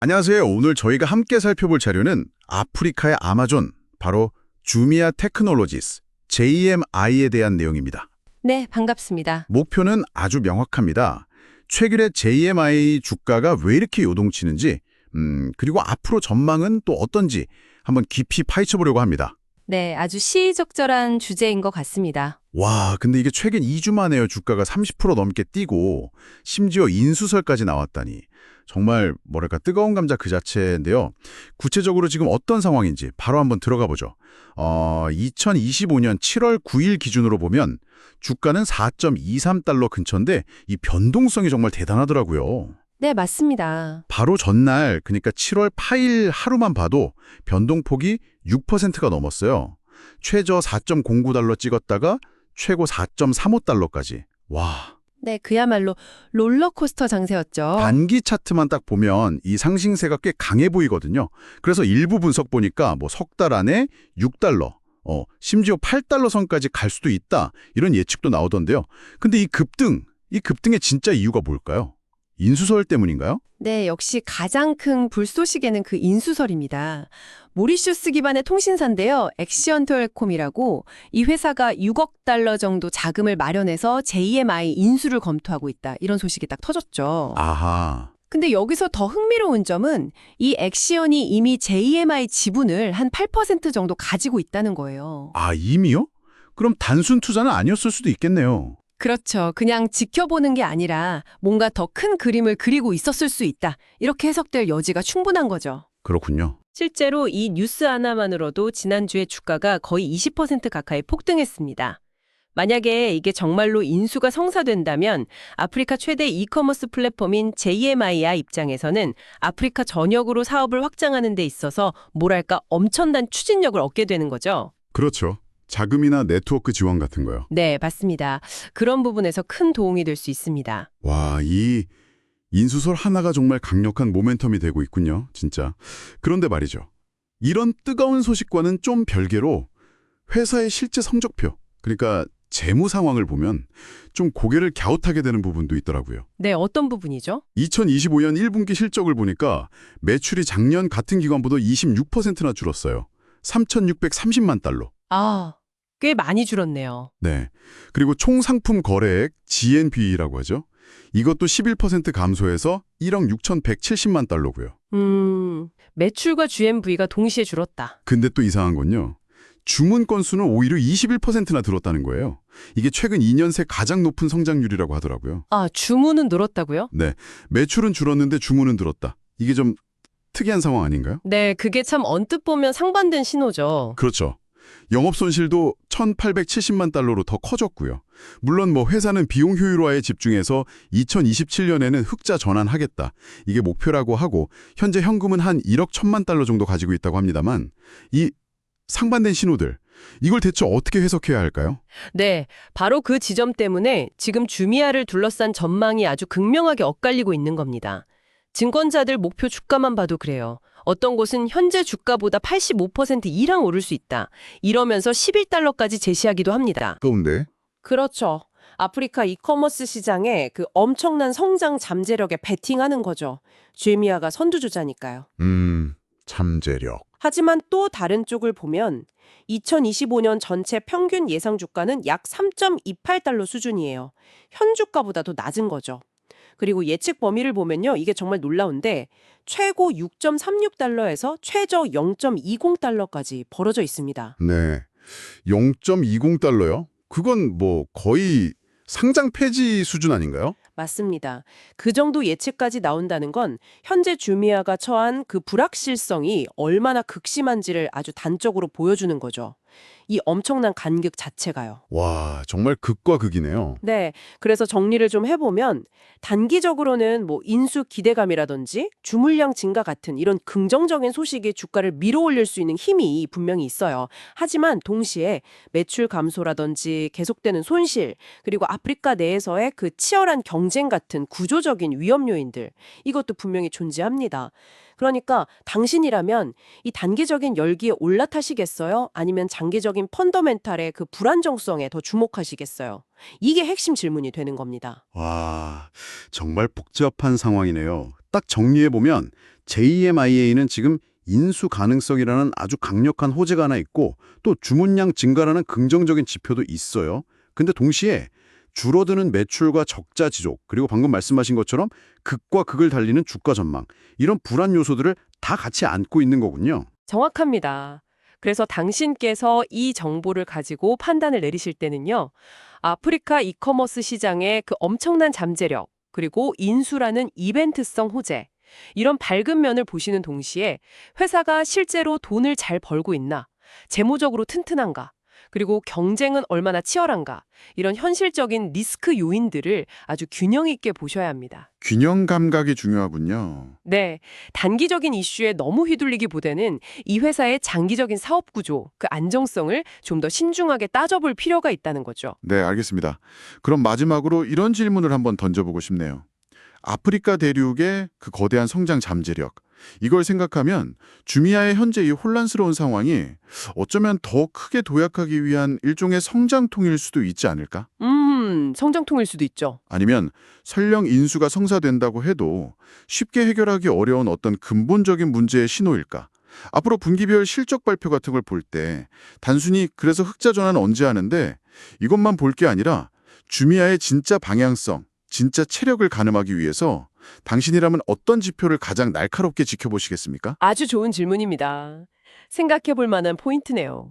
안녕하세요. 오늘 저희가 함께 살펴볼 자료는 아프리카의 아마존, 바로 주미아 테크놀로지스, JMI에 대한 내용입니다. 네, 반갑습니다. 목표는 아주 명확합니다. 최근에 JMI 주가가 왜 이렇게 요동치는지, 그리고 앞으로 전망은 또 어떤지 한번 깊이 파헤쳐보려고 합니다. 네, 아주 시의적절한 주제인 것 같습니다. 와, 근데 이게 최근 2주 만에요. 주가가 30% 넘게 뛰고 심지어 인수설까지 나왔다니. 정말 뭐랄까 뜨거운 감자 그 자체인데요. 구체적으로 지금 어떤 상황인지 바로 한번 들어가 보죠. 2025년 7월 9일 기준으로 보면 주가는 4.23달러 근처인데 이 변동성이 정말 대단하더라고요. 네, 맞습니다. 바로 전날 그러니까 7월 8일 하루만 봐도 변동폭이 6%가 넘었어요. 최저 4.09달러 찍었다가 최고 4.35달러까지. 와. 네, 그야말로 롤러코스터 장세였죠. 단기 차트만 딱 보면 이 상승세가 꽤 강해 보이거든요. 그래서 일부 분석 보니까 뭐 석 달 안에 6달러, 심지어 8달러 선까지 갈 수도 있다. 이런 예측도 나오던데요. 근데 이 급등의 진짜 이유가 뭘까요? 인수설 때문인가요? 네, 역시 가장 큰 불쏘시개는 그 인수설입니다. 모리셔스 기반의 통신사인데요. 엑시언텔콤이라고 이 회사가 6억 달러 정도 자금을 마련해서 JMI 인수를 검토하고 있다. 이런 소식이 딱 터졌죠. 아하. 근데 여기서 더 흥미로운 점은 이 엑시언이 이미 JMI 지분을 한 8% 정도 가지고 있다는 거예요. 아, 이미요? 그럼 단순 투자는 아니었을 수도 있겠네요. 그렇죠. 그냥 지켜보는 게 아니라 뭔가 더 큰 그림을 그리고 있었을 수 있다. 이렇게 해석될 여지가 충분한 거죠. 그렇군요. 실제로 이 뉴스 하나만으로도 지난주에 주가가 거의 20% 가까이 폭등했습니다. 만약에 이게 정말로 인수가 성사된다면 아프리카 최대 이커머스 플랫폼인 JMIA 입장에서는 아프리카 전역으로 사업을 확장하는 데 있어서 뭐랄까 엄청난 추진력을 얻게 되는 거죠. 그렇죠. 자금이나 네트워크 지원 같은 거요. 네, 맞습니다. 그런 부분에서 큰 도움이 될 수 있습니다. 와, 이 인수설 하나가 정말 강력한 모멘텀이 되고 있군요. 진짜. 그런데 말이죠. 이런 뜨거운 소식과는 좀 별개로 회사의 실제 성적표, 그러니까 재무 상황을 보면 좀 고개를 갸웃하게 되는 부분도 있더라고요. 네, 어떤 부분이죠? 2025년 1분기 실적을 보니까 매출이 작년 같은 기간보다 26%나 줄었어요. 3,630만 달러. 아, 꽤 많이 줄었네요. 네. 그리고 총 상품 거래액 GNB라고 하죠. 이것도 11% 감소해서 1억 6,170만 달러고요. 매출과 GMV가 동시에 줄었다. 근데 또 이상한 건요. 주문 건수는 오히려 21%나 늘었다는 거예요. 이게 최근 2년 새 가장 높은 성장률이라고 하더라고요. 아, 주문은 늘었다고요? 네. 매출은 줄었는데 주문은 늘었다. 이게 좀 특이한 상황 아닌가요? 네, 그게 참 언뜻 보면 상반된 신호죠. 그렇죠. 영업 손실도 1,870만 달러로 더 커졌고요. 물론 뭐 회사는 비용 효율화에 집중해서 2027년에는 흑자 전환하겠다. 이게 목표라고 하고 현재 현금은 한 1억 1천만 달러 정도 가지고 있다고 합니다만 이 상반된 신호들, 이걸 대체 어떻게 해석해야 할까요? 네, 바로 그 지점 때문에 지금 주미아를 둘러싼 전망이 아주 극명하게 엇갈리고 있는 겁니다. 증권자들 목표 주가만 봐도 그래요. 어떤 곳은 현재 주가보다 85% 이상 오를 수 있다. 이러면서 11달러까지 제시하기도 합니다. 가운데 그렇죠. 아프리카 이커머스 시장에 그 엄청난 성장 잠재력에 베팅하는 거죠. 주미아가 선두주자니까요. 잠재력. 하지만 또 다른 쪽을 보면 2025년 전체 평균 예상 주가는 약 3.28달러 수준이에요. 현 주가보다도 낮은 거죠. 그리고 예측 범위를 보면요. 이게 정말 놀라운데 최고 6.36달러에서 최저 0.20달러까지 벌어져 있습니다. 네. 0.20달러요? 그건 뭐 거의 상장 폐지 수준 아닌가요? 맞습니다. 그 정도 예측까지 나온다는 건 현재 주미아가 처한 그 불확실성이 얼마나 극심한지를 아주 단적으로 보여주는 거죠. 이 엄청난 간극 자체가요. 와, 정말 극과 극이네요. 네, 그래서 정리를 좀 해보면 단기적으로는 뭐 인수 기대감이라든지 주물량 증가 같은 이런 긍정적인 소식이 주가를 밀어올릴 수 있는 힘이 분명히 있어요. 하지만 동시에 매출 감소라든지 계속되는 손실, 그리고 아프리카 내에서의 그 치열한 경쟁 같은 구조적인 위험 요인들, 이것도 분명히 존재합니다. 그러니까 당신이라면 이 단기적인 열기에 올라타시겠어요? 아니면 장기적인 펀더멘탈의 그 불안정성에 더 주목하시겠어요? 이게 핵심 질문이 되는 겁니다. 와, 정말 복잡한 상황이네요. 딱 정리해보면 JMIA는 지금 인수 가능성이라는 아주 강력한 호재가 하나 있고 또 주문량 증가라는 긍정적인 지표도 있어요. 근데 동시에 줄어드는 매출과 적자 지속, 그리고 방금 말씀하신 것처럼 극과 극을 달리는 주가 전망, 이런 불안 요소들을 다 같이 안고 있는 거군요. 정확합니다. 그래서 당신께서 이 정보를 가지고 판단을 내리실 때는요. 아프리카 이커머스 시장의 그 엄청난 잠재력, 그리고 인수라는 이벤트성 호재, 이런 밝은 면을 보시는 동시에 회사가 실제로 돈을 잘 벌고 있나, 재무적으로 튼튼한가, 그리고 경쟁은 얼마나 치열한가, 이런 현실적인 리스크 요인들을 아주 균형 있게 보셔야 합니다. 균형 감각이 중요하군요. 네, 단기적인 이슈에 너무 휘둘리기보다는 이 회사의 장기적인 사업 구조, 그 안정성을 좀 더 신중하게 따져볼 필요가 있다는 거죠. 네, 알겠습니다. 그럼 마지막으로 이런 질문을 한번 던져보고 싶네요. 아프리카 대륙의 그 거대한 성장 잠재력, 이걸 생각하면 주미아의 현재 이 혼란스러운 상황이 어쩌면 더 크게 도약하기 위한 일종의 성장통일 수도 있지 않을까? 성장통일 수도 있죠. 아니면 설령 인수가 성사된다고 해도 쉽게 해결하기 어려운 어떤 근본적인 문제의 신호일까? 앞으로 분기별 실적 발표 같은 걸 볼 때 단순히 그래서 흑자 전환은 언제 하는데 이것만 볼 게 아니라 주미아의 진짜 방향성, 진짜 체력을 가늠하기 위해서 당신이라면 어떤 지표를 가장 날카롭게 지켜보시겠습니까? 아주 좋은 질문입니다. 생각해 볼 만한 포인트네요.